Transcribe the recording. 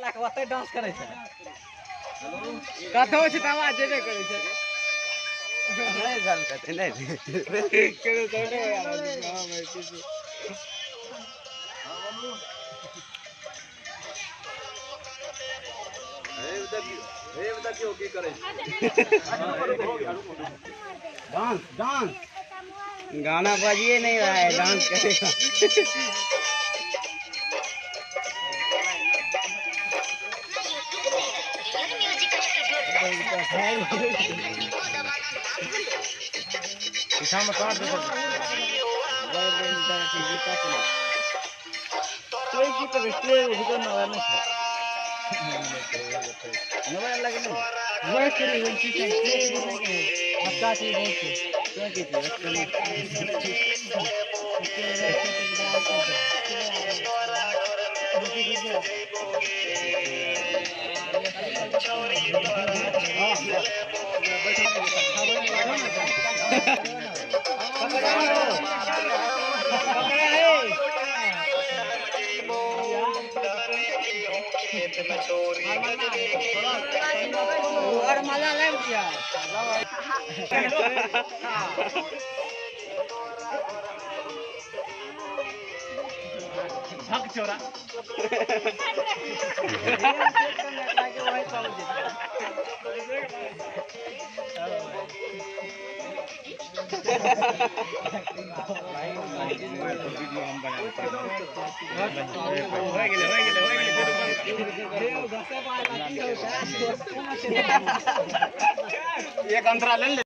लाख ओते डांस करे छै कथो छै त आवाज जेबे करे छै नहीं जान कहते नहीं केरो थोड़े यार हां भाई किसी ए बता क्यों की करे डांस डांस गाना बजिए नहीं रहा है डांस करेगा किसान में काट दे कोई की तो इसलिए भीतर ना आना है मोबाइल लगे नहीं वो करी वो चीज है आपका चीज है क्या की और मजा ले दिया भाग छोरा एक अंतरा ले